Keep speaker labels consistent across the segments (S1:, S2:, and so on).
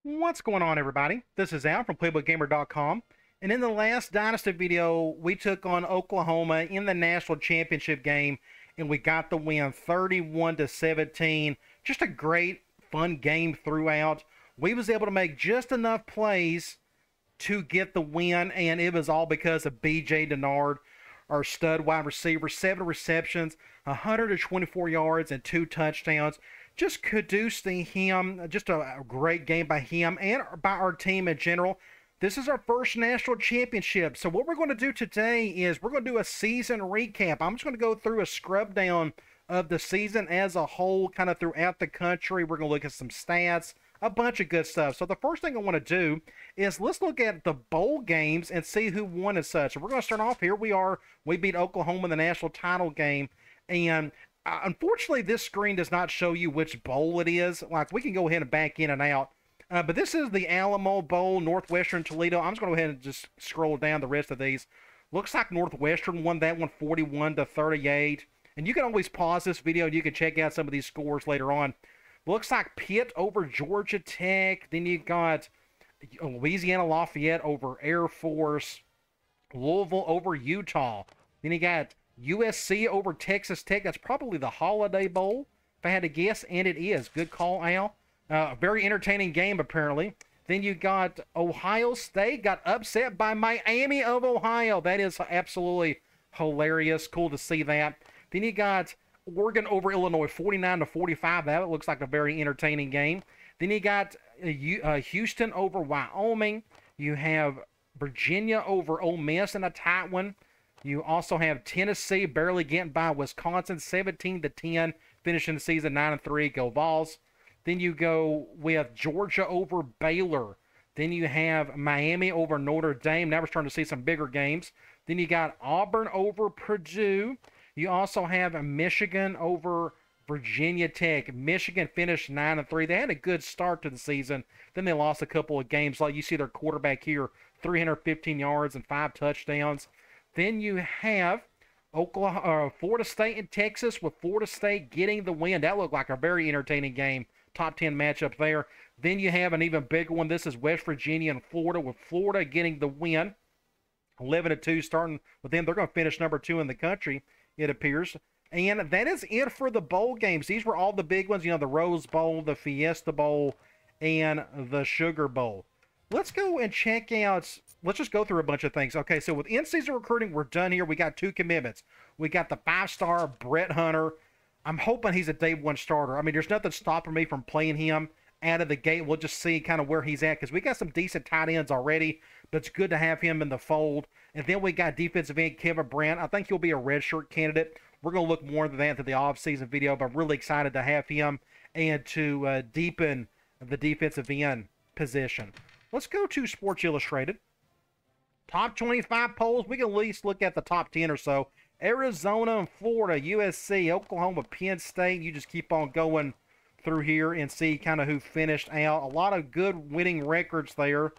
S1: What's going on, everybody? This is Al from PlaybookGamer.com, and in the last Dynasty video, we took on Oklahoma in the national championship game, and we got the win 31-17. Just a great, fun game throughout. We was able to make just enough plays to get the win, and it was all because of B.J. Denard, our stud wide receiver. 7 receptions, 124 yards, and 2 touchdowns. Just kudos to him. Just a great game by him and by our team in general. This is our first national championship. So what we're going to do today is we're going to do a season recap. I'm just going to go through a scrub down of the season as a whole, kind of throughout the country. We're going to look at some stats, a bunch of good stuff. So the first thing I want to do is let's look at the bowl games and see who won and such. So we're going to start off here. We beat Oklahoma in the national title game, and unfortunately, this screen does not show you which bowl it is. Like, we can go ahead and back in and out. But this is the Alamo Bowl, Northwestern Toledo. I'm just going to go ahead and just scroll down the rest of these. Looks like Northwestern won that one 41-38. And you can always pause this video and you can check out some of these scores later on. Looks like Pitt over Georgia Tech. Then you got Louisiana Lafayette over Air Force. Louisville over Utah. Then you got USC over Texas Tech. That's probably the Holiday Bowl, if I had to guess, and it is. Good call, Al. Very entertaining game, apparently. Then you got Ohio State got upset by Miami of Ohio. That is absolutely hilarious. Cool to see that. Then you got Oregon over Illinois, 49-45. That looks like a very entertaining game. Then you got Houston over Wyoming. You have Virginia over Ole Miss in a tight one. You also have Tennessee barely getting by Wisconsin, 17-10, finishing the season 9-3. Go Vols. Then you go with Georgia over Baylor. Then you have Miami over Notre Dame. Now we're starting to see some bigger games. Then you got Auburn over Purdue. You also have Michigan over Virginia Tech. Michigan finished 9-3. They had a good start to the season. Then they lost a couple of games. Like you see their quarterback here, 315 yards and 5 touchdowns. Then you have Florida State and Texas, with Florida State getting the win. That looked like a very entertaining game. Top 10 matchup there. Then you have an even bigger one. This is West Virginia and Florida, with Florida getting the win. 11-2 starting with them. They're going to finish number 2 in the country, it appears. And that is it for the bowl games. These were all the big ones. You know, the Rose Bowl, the Fiesta Bowl, and the Sugar Bowl. Let's go and check out, let's just go through a bunch of things. Okay, so with in-season recruiting, we're done here. We got 2 commitments. We got the 5-star Brett Hunter. I'm hoping he's a day 1 starter. I mean, there's nothing stopping me from playing him out of the gate. We'll just see kind of where he's at, because we got some decent tight ends already, but it's good to have him in the fold. And then we got defensive end Kevin Brandt. I think he'll be a redshirt candidate. We're going to look more into that in the off-season video, but I'm really excited to have him and to deepen the defensive end position. Let's go to Sports Illustrated. Top 25 polls. We can at least look at the top 10 or so. Arizona and Florida, USC, Oklahoma, Penn State. You just keep on going through here and see kind of who finished out. A lot of good winning records there.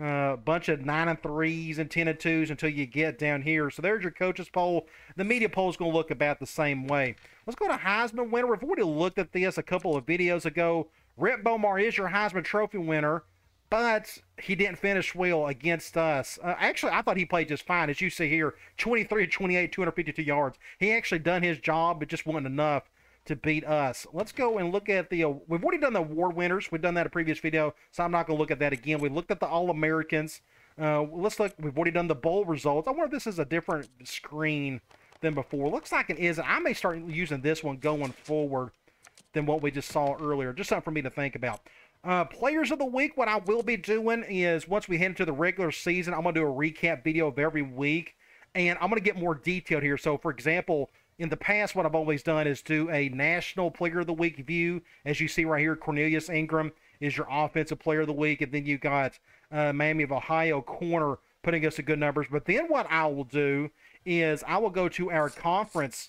S1: A bunch of 9-3s and 10-2s until you get down here. So there's your coaches poll. The media poll is going to look about the same way. Let's go to Heisman winner. We've already looked at this a couple of videos ago. Rhett Bomar is your Heisman Trophy winner, but he didn't finish well against us. Actually, I thought he played just fine. As you see here, 23-28, 252 yards. He actually done his job, but just wasn't enough to beat us. Let's go and look at the, we've already done the award winners. We've done that in a previous video, so I'm not going to look at that again. We looked at the All-Americans. Let's look, we've already done the bowl results. I wonder if this is a different screen than before. Looks like it is. I may start using this one going forward than what we just saw earlier. Just something for me to think about. Players of the week, what I will be doing is once we head into the regular season, I'm going to do a recap video of every week, and I'm going to get more detailed here. So, for example, in the past, what I've always done is do a National Player of the Week view. As you see right here, Cornelius Ingram is your Offensive Player of the Week, and then you got Miami of Ohio corner putting us some good numbers. But then what I will do is I will go to our conference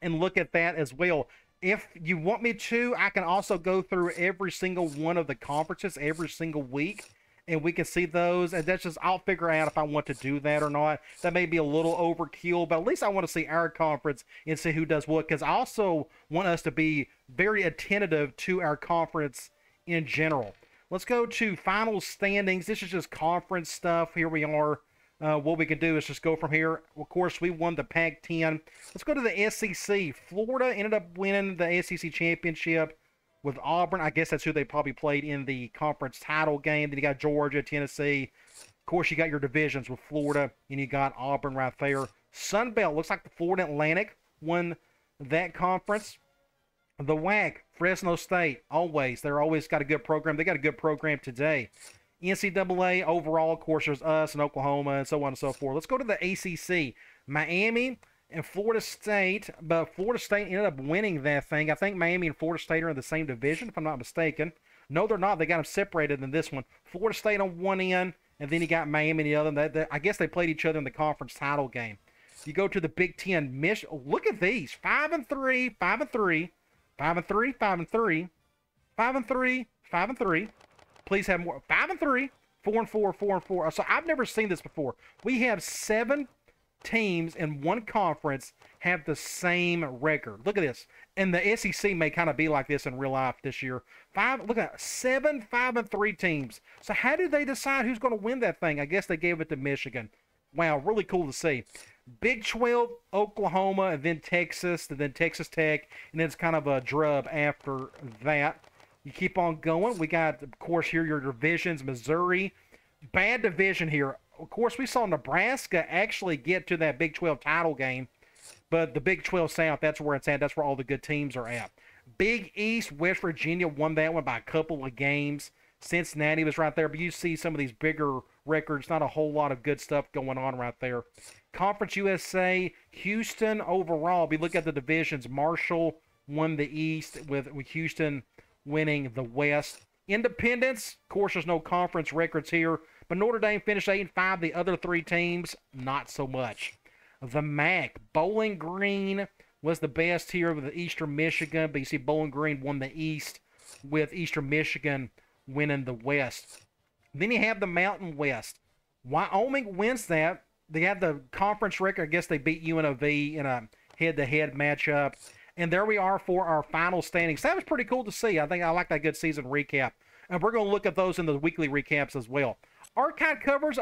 S1: and look at that as well. If you want me to, I can also go through every single one of the conferences every single week, and we can see those. And that's just, I'll figure out if I want to do that or not. That may be a little overkill, but at least I want to see our conference and see who does what, because I also want us to be very attentive to our conference in general. Let's go to final standings. This is just conference stuff. Here we are. What we can do is just go from here. Of course, we won the Pac-10. Let's go to the SEC. Florida ended up winning the SEC championship with Auburn. I guess that's who they probably played in the conference title game. Then you got Georgia, Tennessee. Of course, you got your divisions with Florida, and you got Auburn right there. Sun Belt, looks like the Florida Atlantic won that conference. The WAC, Fresno State, always. They're always got a good program. They got a good program today. NCAA, overall, of course, there's us and Oklahoma and so on and so forth. Let's go to the ACC. Miami and Florida State, but Florida State ended up winning that thing. I think Miami and Florida State are in the same division, if I'm not mistaken. No, they're not. They got them separated in this one. Florida State on one end, and then you got Miami on the other. I guess they played each other in the conference title game. You go to the Big Ten. Look at these. 5-3, 5-3, 5-3, 5-3, 5-3, 5-3. Please have more. 5-3, 4-4, 4-4. So I've never seen this before. We have 7 teams in one conference have the same record. Look at this. And the SEC may kind of be like this in real life this year. Look at that. 7 5-3 teams. So how do they decide who's going to win that thing? I guess they gave it to Michigan. Wow, really cool to see. Big 12, Oklahoma, and then Texas Tech, and then it's kind of a drub after that. You keep on going. We got, of course, here your divisions. Missouri, bad division here. Of course, we saw Nebraska actually get to that Big 12 title game, but the Big 12 South, that's where it's at. That's where all the good teams are at. Big East, West Virginia won that one by a couple of games. Cincinnati was right there, but you see some of these bigger records, not a whole lot of good stuff going on right there. Conference USA, Houston overall, if you look at the divisions, Marshall won the East with Houston winning the West. Independence, of course, there's no conference records here, but Notre Dame finished 8-5. The other 3 teams, not so much. The MAC, Bowling Green was the best here with Eastern Michigan, but you see Bowling Green won the East with Eastern Michigan winning the West. Then you have the Mountain West. Wyoming wins that. They have the conference record. I guess they beat UNLV in a head-to-head matchup. And there we are for our final standings. That was pretty cool to see. I think I like that good season recap. And we're going to look at those in the weekly recaps as well. Archive covers,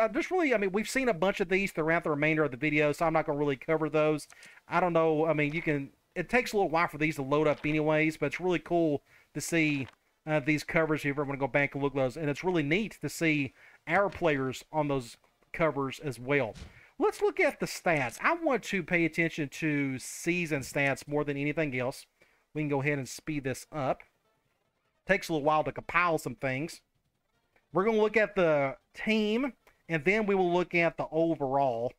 S1: we've seen a bunch of these throughout the remainder of the video, so I'm not going to really cover those. I don't know. It takes a little while for these to load up anyways, but it's really cool to see these covers if you ever want to go back and look at those. And it's really neat to see our players on those covers as well. Let's look at the stats. I want to pay attention to season stats more than anything else. We can go ahead and speed this up. Takes a little while to compile some things. We're going to look at the team, and then we will look at the overall.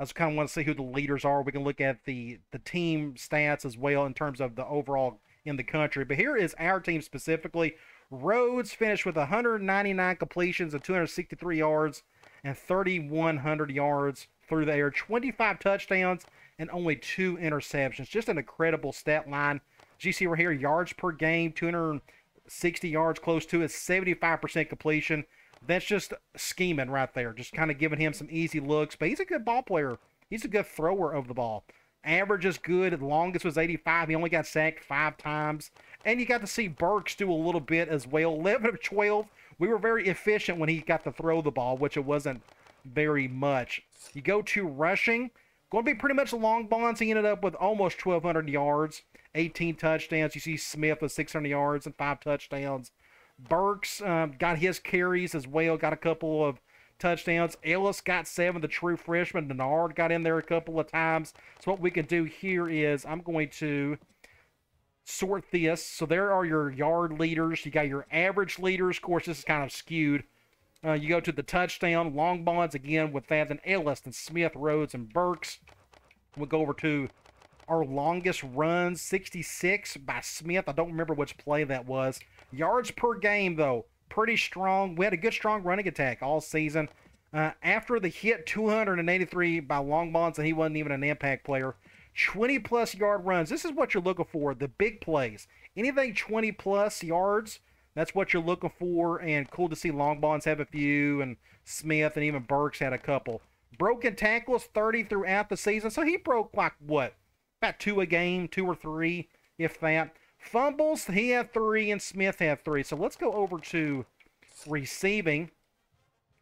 S1: I just kind of want to see who the leaders are. We can look at the team stats as well in terms of the overall in the country. But here is our team specifically. Rhodes finished with 199 completions and 263 yards and 3,100 yards through the air, 25 touchdowns, and only 2 interceptions. Just an incredible stat line. As you see right here, yards per game, 260 yards close to it, 75% completion. That's just scheming right there, just kind of giving him some easy looks. But he's a good ball player. He's a good thrower of the ball. Average is good. The longest was 85. He only got sacked 5 times. And you got to see Burks do a little bit as well. 11 of 12. We were very efficient when he got to throw the ball, which it wasn't very much. You go to rushing. Going to be pretty much a long bonds. He ended up with almost 1,200 yards, 18 touchdowns. You see Smith with 600 yards and 5 touchdowns. Burks got his carries as well, got a couple of touchdowns. Ellis got 7, the true freshman. Denard got in there a couple of times. So what we can do here is I'm going to sort this. So there are your yard leaders. You got your average leaders. Of course, this is kind of skewed. You go to the touchdown, long bonds again with that. Then Ellis, and Smith, Rhodes, and Burks. We'll go over to our longest runs, 66 by Smith. I don't remember which play that was. Yards per game, though, pretty strong. We had a good, strong running attack all season. After the hit, 283 by long bonds, and he wasn't even an impact player. 20-plus yard runs. This is what you're looking for, the big plays. Anything 20-plus yards, that's what you're looking for, and cool to see long bonds have a few, and Smith and even Burks had a couple. Broken tackles, 30 throughout the season, so he broke, like, what, about 2 a game, 2 or 3, if that. Fumbles, he had 3, and Smith had 3. So let's go over to receiving.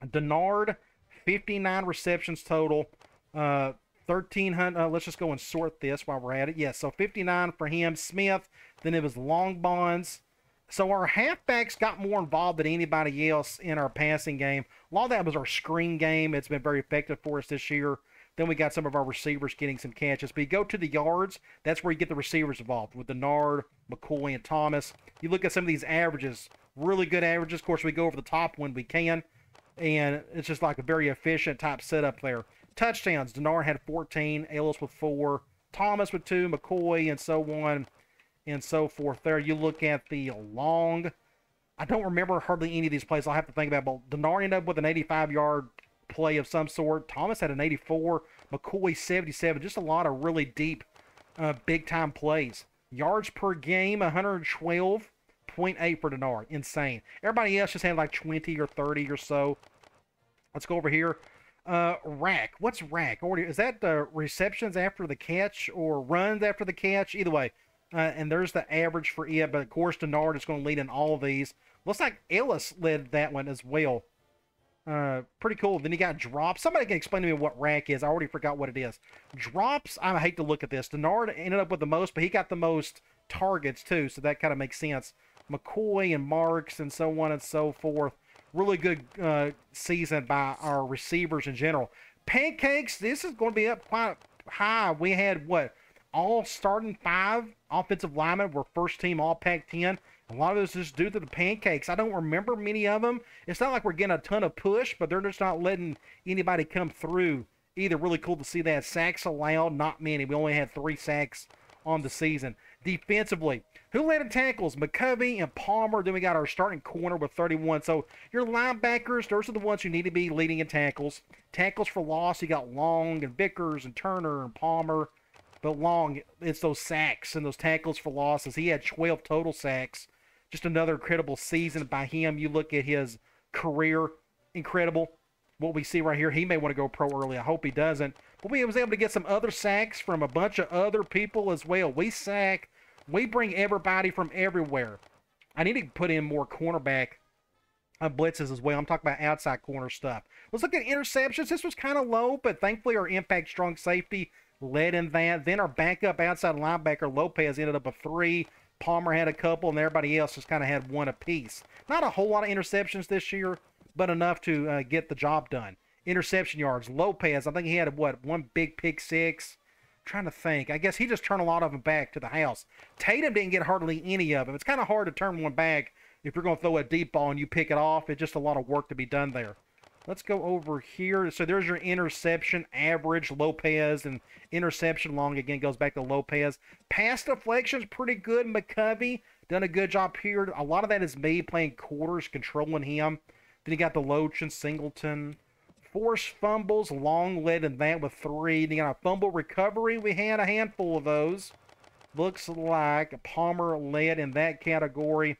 S1: Denard, 59 receptions total. 1,300. Let's just go and sort this while we're at it. Yeah, so 59 for him. Smith, then it was long bonds. So our halfbacks got more involved than anybody else in our passing game. A lot of that was our screen game. It's been very effective for us this year. Then we got some of our receivers getting some catches. But you go to the yards, that's where you get the receivers involved with Denard, McCoy, and Thomas. You look at some of these averages, really good averages. Of course, we go over the top when we can. And it's just like a very efficient type setup there. Touchdowns, Denard had 14, Ellis with 4, Thomas with 2, McCoy, and so on and so forth there. You look at the long, I don't remember hardly any of these plays. I'll have to think about it. But Denard ended up with an 85-yard play of some sort. Thomas had an 84, McCoy 77. Just a lot of really deep, big-time plays. Yards per game, 112.8 for Denard. Insane. Everybody else just had like 20 or 30 or so. Let's go over here. Rack. What's rack? Is that receptions after the catch or runs after the catch? Either way. And there's the average for it. But, of course, Denard is going to lead in all of these. Looks like Ellis led that one as well. Pretty cool. Then you got drops. Somebody can explain to me what rack is. I already forgot what it is. Drops, I hate to look at this. Denard ended up with the most, but he got the most targets, too. So that kind of makes sense. McCoy and Marks and so on and so forth. Really good season by our receivers in general. Pancakes, this is going to be up quite high. We had, what, all starting 5 offensive linemen were first team all Pac-10. A lot of this is due to the pancakes. I don't remember many of them. It's not like we're getting a ton of push, but they're just not letting anybody come through. Either really cool to see that. Sacks allowed, not many. We only had 3 sacks on the season. Defensively, who led in tackles? McCovey and Palmer. Then we got our starting corner with 31. So your linebackers, those are the ones who need to be leading in tackles. Tackles for loss, you got Long and Vickers and Turner and Palmer. But Long, it's those sacks and those tackles for losses. He had 12 total sacks. Just another incredible season by him. You look at his career, incredible. What we see right here, he may want to go pro early. I hope he doesn't. But we was able to get some other sacks from a bunch of other people as well. We bring everybody from everywhere. I need to put in more cornerback blitzes as well. I'm talking about outside corner stuff. Let's look at interceptions. This was kind of low, but thankfully our impact strong safety led in that. Then our backup outside linebacker, Lopez, ended up with 3. Palmer had a couple, and everybody else just kind of had 1 apiece. Not a whole lot of interceptions this year, but enough to get the job done. Interception yards. Lopez, I think he had, 1 big pick 6. Trying to think. I guess he just turned a lot of them back to the house. Tatum didn't get hardly any of them. It's kind of hard to turn one back if you're going to throw a deep ball and you pick it off. It's just a lot of work to be done there. Let's go over here. So there's your interception average, Lopez, and interception long again goes back to Lopez. Pass deflection's pretty good. McCovey done a good job here. A lot of that is me playing quarters, controlling him. Then you got the Loach and Singleton. Forced fumbles, Long led in that with 3. Then you got a fumble recovery. We had a handful of those. Looks like Palmer led in that category.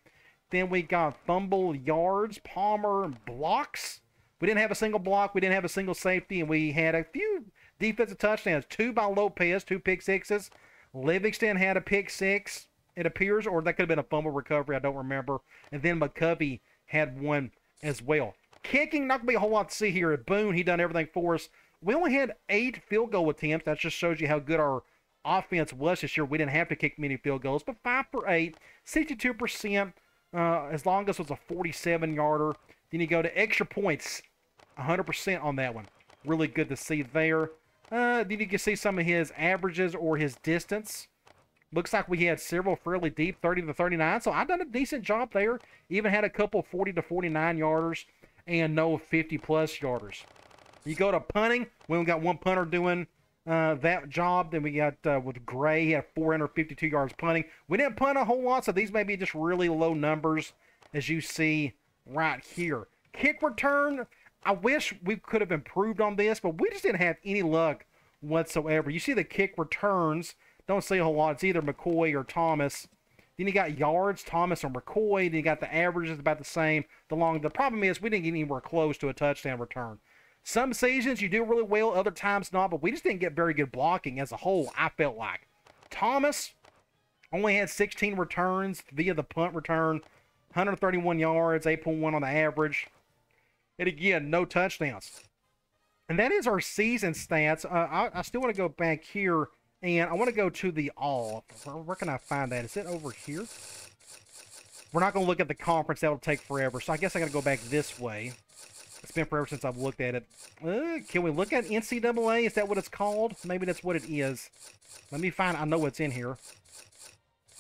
S1: Then we got fumble yards, Palmer blocks. We didn't have a single block. We didn't have a single safety. And we had a few defensive touchdowns. 2 by Lopez, 2 pick 6s. Livingston had a pick 6, it appears. Or that could have been a fumble recovery. I don't remember. And then McCovey had 1 as well. Kicking, not going to be a whole lot to see here. At Boone, he done everything for us. We only had 8 field goal attempts. That just shows you how good our offense was this year. We didn't have to kick many field goals. But 5 for 8, 62%. As long as it was a 47-yarder. Then you go to extra points. 100% on that one. Really good to see there. Then you can see some of his averages or his distance. Looks like we had several fairly deep, 30 to 39. So I've done a decent job there. Even had a couple 40 to 49 yarders and no 50-plus yarders. You go to punting. We only got 1 punter doing that job. Then we got with Gray, he had 452 yards punting. We didn't punt a whole lot, so these may be just really low numbers, as you see right here. Kick return, I wish we could have improved on this, but we just didn't have any luck whatsoever. You see the kick returns, don't see a whole lot. It's either McCoy or Thomas. Then you got yards, Thomas or McCoy. Then you got the averages about the same. The problem is we didn't get anywhere close to a touchdown return. Some seasons you do really well, other times not, but we just didn't get very good blocking as a whole, I felt like. Thomas, Only had 16 returns via the punt return, 131 yards, 8.1 on the average. And again, no touchdowns. And that is our season stats. I still want to go back here, and I want to go to the all. Where can I find that? Is it over here? We're not going to look at the conference. That will take forever. So I guess I got to go back this way. It's been forever since I've looked at it. Can we look at NCAA? Is that what it's called? Maybe that's what it is. Let me find. I know what's in here.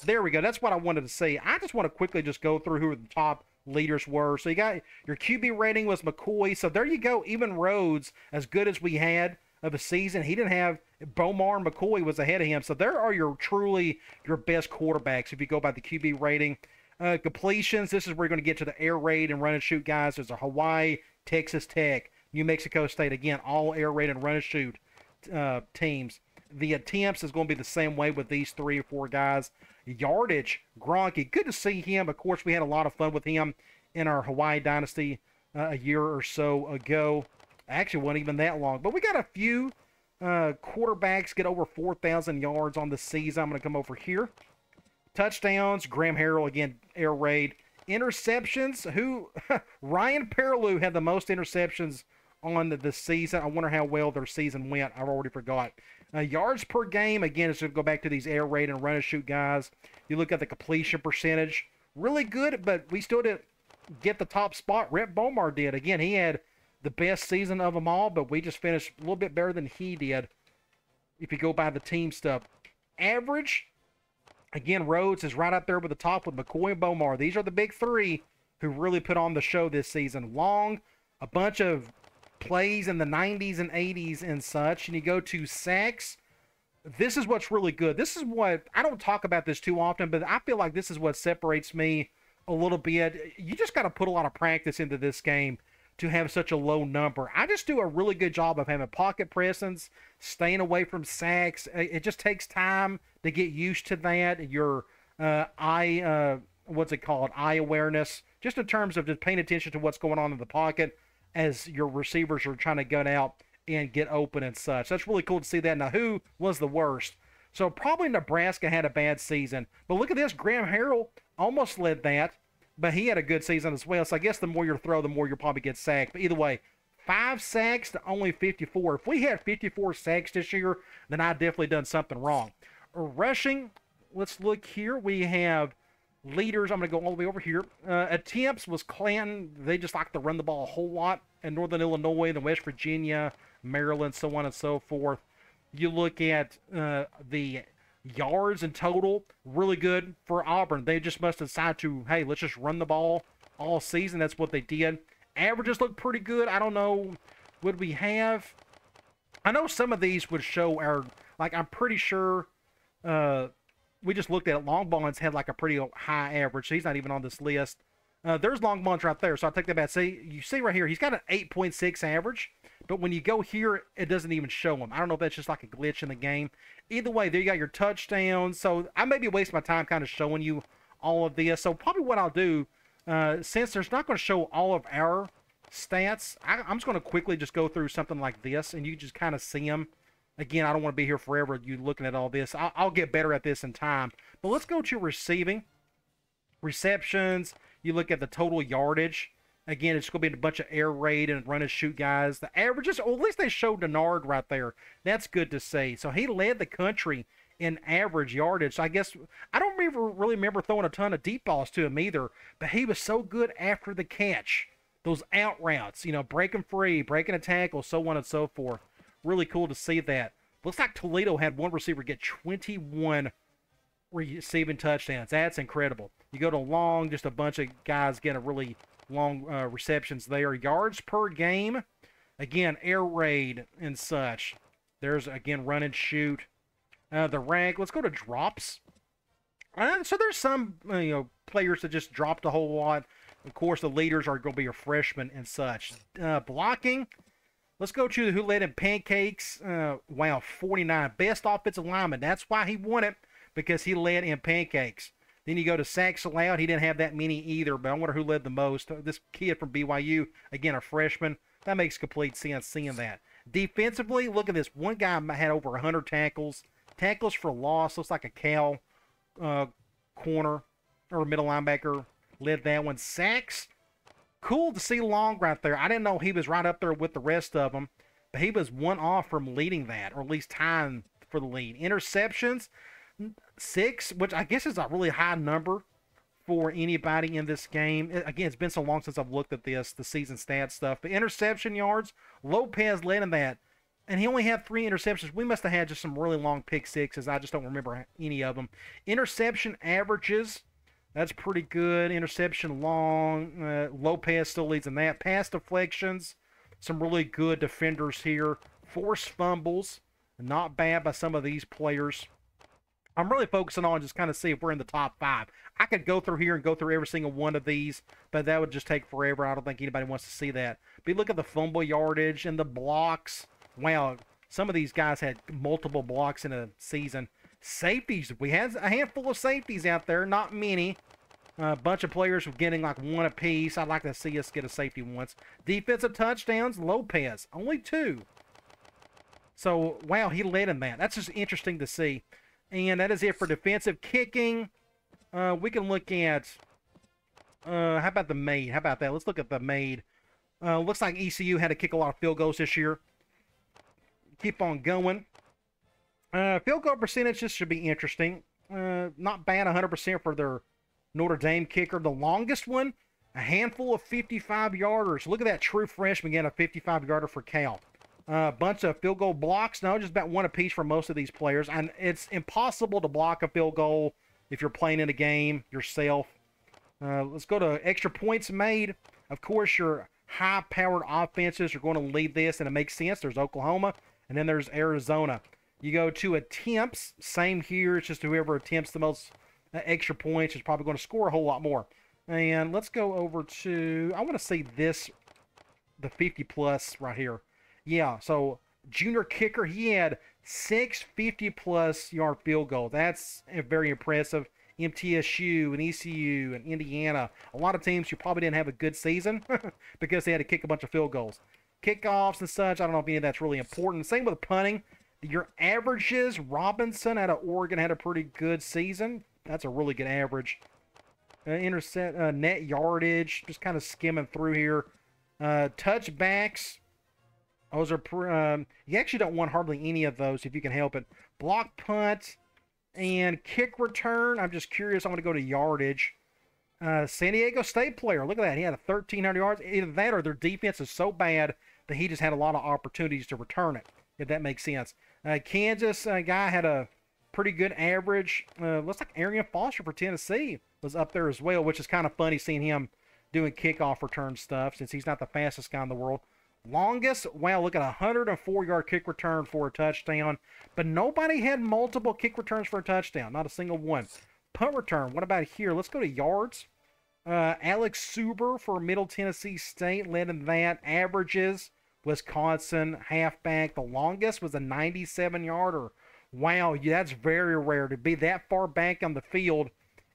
S1: There we go. That's what I wanted to see. I just want to quickly just go through who the top leaders were. So you got your QB rating was McCoy. So there you go. Even Rhodes, as good as we had of a season, he didn't have Bomar and McCoy was ahead of him. So there are your truly your best quarterbacks if you go by the QB rating. Completions, this is where you're going to get to the air raid and run and shoot guys. There's a Hawaii, Texas Tech, New Mexico State. Again, all air raid and run and shoot teams. The attempts is going to be the same way with these 3 or 4 guys. Yardage, Gronky, good to see him. Of course, we had a lot of fun with him in our Hawaii Dynasty a year or so ago. Actually, wasn't even that long. But we got a few quarterbacks get over 4,000 yards on the season. I'm going to come over here. Touchdowns, Graham Harrell, again, air raid. Interceptions, Ryan Perlew had the most interceptions on the season. I wonder how well their season went. I've already forgot. Yards per game, again, it's going to go back to these air raid and run and shoot guys. You look at the completion percentage, really good, but we still didn't get the top spot. Rhett Bomar did. Again, he had the best season of them all, but we just finished a little bit better than he did if you go by the team stuff. Average, again, Rhodes is right up there with the top with McCoy and Bomar. These are the big 3 who really put on the show this season. Long, a bunch of plays in the 90s and 80s and such. And you go to sacks. This is what's really good. This is what, I don't talk about this too often, but I feel like this is what separates me a little bit. You just got to put a lot of practice into this game to have such a low number. I just do a really good job of having pocket presence, staying away from sacks. It just takes time to get used to that. Your eye awareness, just in terms of just paying attention to what's going on in the pocket as your receivers are trying to gut out and get open and such. That's really cool to see that. Now, who was the worst? So probably Nebraska had a bad season. But look at this. Graham Harrell almost led that, but he had a good season as well. So I guess the more you throw, the more you'll probably get sacked. But either way, 5 sacks to only 54. If we had 54 sacks this year, then I definitely done something wrong. Rushing, let's look here. We have leaders. I'm going to go all the way over here. Attempts was Clanton. They just like to run the ball a whole lot in Northern Illinois, then West Virginia, Maryland, so on and so forth. You look at the yards in total, really good for Auburn. They just must decide to, hey, let's just run the ball all season. That's what they did. Averages look pretty good. I don't know, would we have? I know some of these would show our, like, I'm pretty sure we just looked at it. Long Bonds had like a pretty high average, so he's not even on this list. There's Long Bonds right there, so I'll take that back. See, you see right here, he's got an 8.6 average, but when you go here, it doesn't even show him. I don't know if that's just like a glitch in the game. Either way, there you got your touchdowns. So I may be wasting my time kind of showing you all of this. So probably what I'll do, since there's not going to show all of our stats, I'm just going to quickly just go through something like this, and you just kind of see them. Again, I don't want to be here forever, you looking at all this. I'll get better at this in time. But let's go to receiving. Receptions, you look at the total yardage. Again, it's going to be a bunch of air raid and run and shoot guys. The averages, well, at least they showed Denard right there. That's good to see. So he led the country in average yardage. So I guess, I don't really remember throwing a ton of deep balls to him either, but he was so good after the catch. Those out routes, you know, breaking free, breaking a tackle, so on and so forth. Really cool to see that. Looks like Toledo had one receiver get 21 receiving touchdowns. That's incredible. You go to long, just a bunch of guys getting really long receptions there. Yards per game. Again, air raid and such. There's, again, run and shoot. The rank. Let's go to drops. So there's some players that just dropped a whole lot. Of course, the leaders are going to be your freshmen and such. Blocking. Let's go to who led in pancakes. Wow, 49. Best offensive lineman. That's why he won it, because he led in pancakes. Then you go to sacks allowed. He didn't have that many either, but I wonder who led the most. This kid from BYU, again, a freshman. That makes complete sense seeing that. Defensively, look at this. One guy had over 100 tackles. Tackles for loss. Looks like a cow. corner or middle linebacker led that one. Sacks, cool to see Long right there. I didn't know he was right up there with the rest of them, but he was one off from leading that, or at least tying for the lead. Interceptions, 6, which I guess is a really high number for anybody in this game. Again, it's been so long since I've looked at this, the season stats stuff. But interception yards, Lopez led in that, and he only had 3 interceptions. We must have had just some really long pick sixes. I just don't remember any of them. Interception averages, that's pretty good. Interception long, Lopez still leads in that. Pass deflections, some really good defenders here. Forced fumbles, not bad by some of these players. I'm really focusing on just kind of see if we're in the top 5. I could go through here and go through every single one of these, but that would just take forever. I don't think anybody wants to see that. But look at the fumble yardage and the blocks. Wow, some of these guys had multiple blocks in a season. Safeties, we had a handful of safeties out there, not many. A bunch of players were getting like 1 apiece. I'd like to see us get a safety once. Defensive touchdowns, Lopez, only 2. So, wow, he led in that. That's just interesting to see. And that is it for defensive kicking. We can look at, how about the made? How about that? Let's look at the made. Looks like ECU had to kick a lot of field goals this year. Keep on going. Field goal percentages should be interesting. Not bad, 100% for their Notre Dame kicker. The longest one, a handful of 55-yarders. Look at that true freshman getting a 55-yarder for Cal. A bunch of field goal blocks. No, just about 1 apiece for most of these players. And it's impossible to block a field goal if you're playing in a game yourself. Let's go to extra points made. Of course, your high-powered offenses are going to lead this, and it makes sense. There's Oklahoma, and then there's Arizona. You go to attempts. Same here. It's just whoever attempts the most extra points is probably going to score a whole lot more. And let's go over to, I want to see this, the 50-plus right here. Yeah, so junior kicker, he had 6 50-plus yard field goals. That's very impressive. MTSU and ECU and Indiana, a lot of teams who probably didn't have a good season because they had to kick a bunch of field goals. Kickoffs and such, I don't know if any of that's really important. Same with punting. Your averages, Robinson out of Oregon had a pretty good season. That's a really good average. Net yardage, just kind of skimming through here. Touchbacks. Those are you actually don't want hardly any of those if you can help it. Block punt and kick return. I'm just curious. I'm going to go to yardage. San Diego State player. Look at that. He had 1,300 yards. Either that or their defense is so bad that he just had a lot of opportunities to return it, if that makes sense. Kansas guy had a pretty good average. Looks like Arian Foster for Tennessee was up there as well, which is kind of funny seeing him doing kickoff return stuff since he's not the fastest guy in the world. Longest, wow, look at a 104-yard kick return for a touchdown. But nobody had multiple kick returns for a touchdown. Not a single one. Punt return, what about here? Let's go to yards. Alex Suber for Middle Tennessee State led in that. Averages, Wisconsin, halfback. The longest was a 97-yarder. Wow, that's very rare to be that far back on the field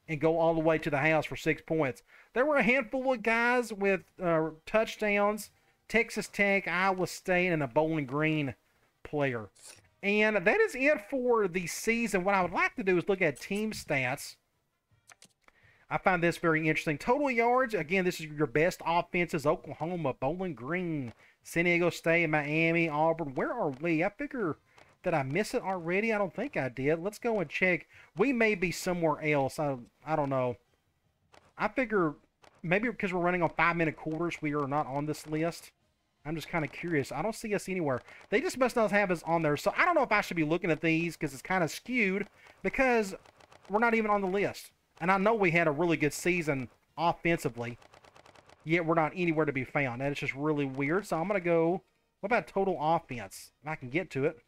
S1: and go all the way to the house for 6 points. There were a handful of guys with touchdowns. Texas Tech, Iowa State, and a Bowling Green player. And that is it for the season. What I would like to do is look at team stats. I find this very interesting. Total yards, again, this is your best offenses. Oklahoma, Bowling Green, San Diego State, Miami, Auburn. Where are we? I figure, did I miss it already? I don't think I did. Let's go and check. We may be somewhere else. I don't know. I figure maybe because we're running on 5-minute quarters, we are not on this list. I'm just kind of curious. I don't see us anywhere. They just must not have us on there. So I don't know if I should be looking at these because it's kind of skewed because we're not even on the list. And I know we had a really good season offensively, yet we're not anywhere to be found. That is just really weird. So I'm going to go, what about total offense? If I can get to it.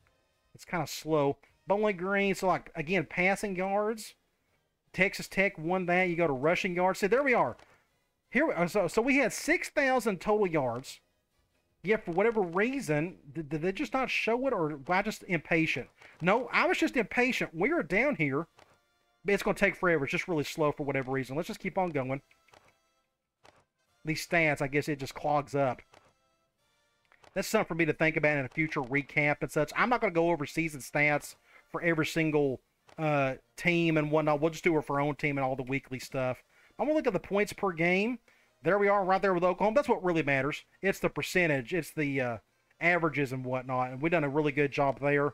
S1: It's kind of slow. Bowling Green, so like, again, passing yards. Texas Tech won that. You go to rushing yards. See, there we are. Here, so we had 6,000 total yards. Yet for whatever reason, did they just not show it, or was I just impatient? No, I was just impatient. We are down here. It's going to take forever. It's just really slow for whatever reason. Let's just keep on going. These stats, I guess it just clogs up. That's something for me to think about in a future recap and such. I'm not going to go over season stats for every single team and whatnot. We'll just do it for our own team and all the weekly stuff. I'm going to look at the points per game. There we are right there with Oklahoma. That's what really matters. It's the percentage. It's the averages and whatnot. And we've done a really good job there.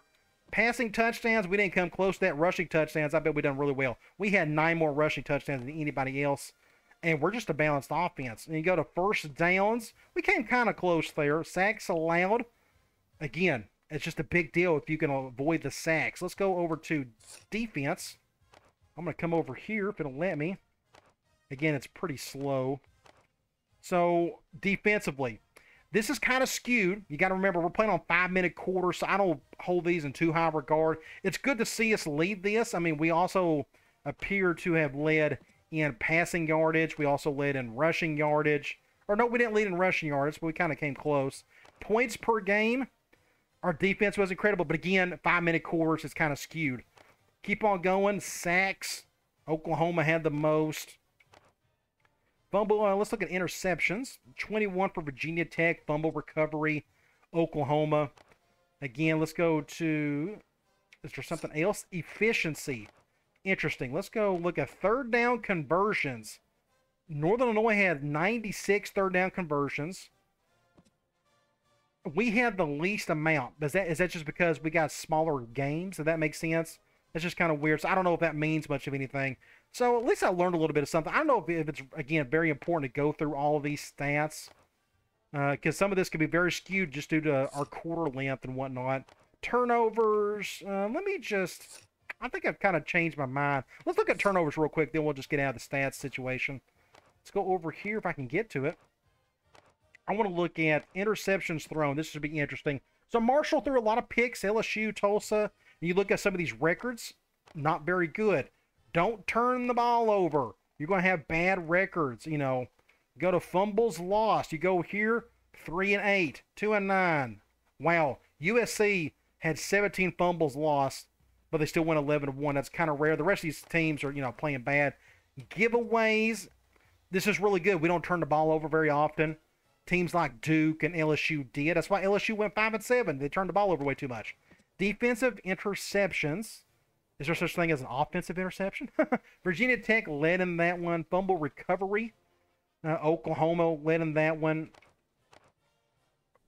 S1: Passing touchdowns, we didn't come close to that. Rushing touchdowns, I bet we've done really well. We had 9 more rushing touchdowns than anybody else. And we're just a balanced offense. And you go to first downs, we came kind of close there. Sacks allowed. Again, it's just a big deal if you can avoid the sacks. Let's go over to defense. I'm going to come over here if it'll let me. Again, it's pretty slow. So, defensively, this is kind of skewed. You got to remember, we're playing on 5-minute quarters, so I don't hold these in too high regard. It's good to see us lead this. I mean, we also appear to have led in passing yardage. We also led in rushing yardage. Or no, we didn't lead in rushing yardage, but we kind of came close. Points per game, our defense was incredible. But again, 5-minute quarters is kind of skewed. Keep on going. Sacks. Oklahoma had the most. Fumble, let's look at interceptions. 21 for Virginia Tech. Fumble recovery, Oklahoma. Again, let's go to, is there something else? Efficiency. Interesting. Let's go look at third down conversions. Northern Illinois had 96 third down conversions. We had the least amount. Is that just because we got smaller games? Does that make sense? That's just kind of weird. So I don't know if that means much of anything. So at least I learned a little bit of something. I don't know if it's, again, very important to go through all of these stats. Because some of this could be very skewed just due to our quarter length and whatnot. Turnovers. Let me just... I think I've kind of changed my mind. Let's look at turnovers real quick. Then we'll just get out of the stats situation. Let's go over here if I can get to it. I want to look at interceptions thrown. This should be interesting. So Marshall threw a lot of picks. LSU, Tulsa. You look at some of these records, not very good. Don't turn the ball over. You're going to have bad records, you know. Go to fumbles lost. You go here, 3-8, 2-9. Wow. USC had 17 fumbles lost, but they still went 11-1. That's kind of rare. The rest of these teams are, you know, playing bad. Giveaways. This is really good. We don't turn the ball over very often. Teams like Duke and LSU did. That's why LSU went 5-7. They turned the ball over way too much. Defensive interceptions. Is there such thing as an offensive interception? Virginia Tech led in that one. Fumble recovery. Oklahoma led in that one.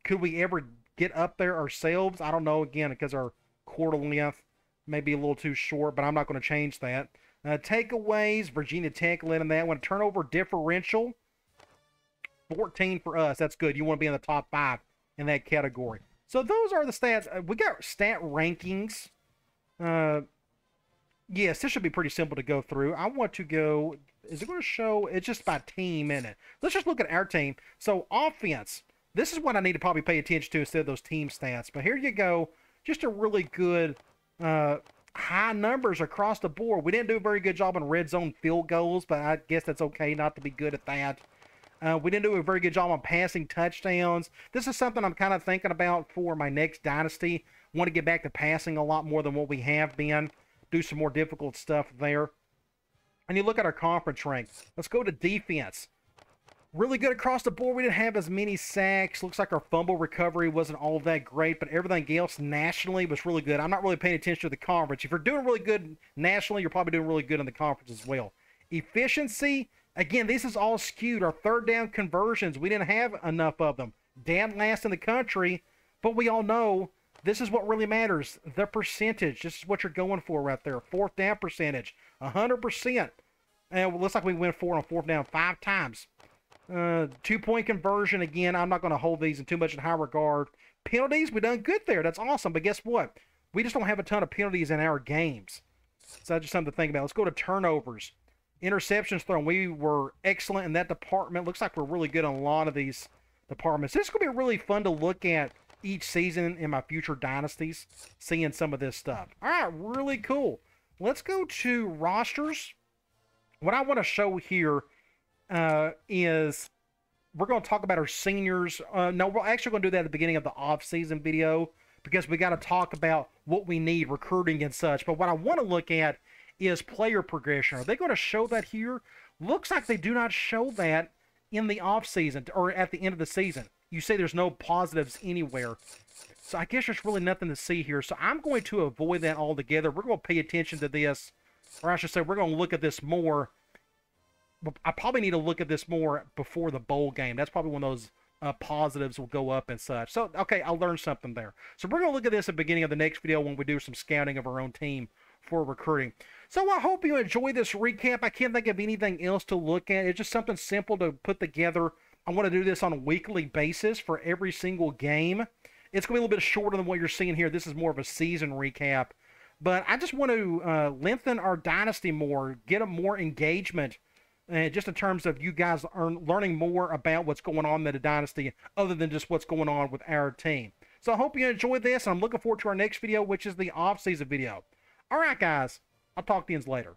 S1: Could we ever get up there ourselves? I don't know, again, because our quarter length may be a little too short, but I'm not going to change that. Takeaways. Virginia Tech led in that one. Turnover differential. 14 for us. That's good. You want to be in the top 5 in that category. So those are the stats. We got stat rankings. Yes, this should be pretty simple to go through. I want to go, is it going to show, it's just by team in it. Let's just look at our team. So offense, this is what I need to probably pay attention to instead of those team stats. But here you go, just a really good high numbers across the board. We didn't do a very good job on red zone field goals, but I guess that's okay not to be good at that. We didn't do a very good job on passing touchdowns. This is something I'm kind of thinking about for my next Dynasty. Want to get back to passing a lot more than what we have been. Do some more difficult stuff there. And you look at our conference rank. Let's go to defense. Really good across the board. We didn't have as many sacks. Looks like our fumble recovery wasn't all that great, but everything else nationally was really good. I'm not really paying attention to the conference. If you're doing really good nationally, you're probably doing really good in the conference as well. Efficiency. Again, this is all skewed. Our third down conversions, we didn't have enough of them. Dead last in the country, but we all know this is what really matters. The percentage. This is what you're going for right there. Fourth down percentage, 100%. And it looks like we went for it on fourth down 5 times. 2-point conversion. Again, I'm not going to hold these in too much in high regard. Penalties, we done good there. That's awesome. But guess what? We just don't have a ton of penalties in our games. So that's just something to think about. Let's go to turnovers. Interceptions thrown. We were excellent in that department. Looks like we're really good on a lot of these departments. This is going to be really fun to look at each season in my future dynasties, seeing some of this stuff. All right, really cool. Let's go to rosters. What I want to show here is we're going to talk about our seniors. No, we're actually going to do that at the beginning of the off-season video because we got to talk about what we need, recruiting and such. But what I want to look at is player progression. Are they going to show that here? Looks like they do not show that in the off season or at the end of the season. You say there's no positives anywhere. So I guess there's really nothing to see here. So I'm going to avoid that altogether. We're going to pay attention to this, or I should say we're going to look at this more. I probably need to look at this more before the bowl game. That's probably when those positives will go up and such. So, okay, I'll learn something there. So we're going to look at this at the beginning of the next video when we do some scouting of our own team for recruiting. So I hope you enjoyed this recap. I can't think of anything else to look at. It's just something simple to put together. I want to do this on a weekly basis for every single game. It's going to be a little bit shorter than what you're seeing here. This is more of a season recap. But I just want to lengthen our dynasty more, get a more engagement, just in terms of you guys learning more about what's going on in the dynasty other than just what's going on with our team. So I hope you enjoyed this, and I'm looking forward to our next video, which is the off-season video. All right, guys. I'll talk to you later.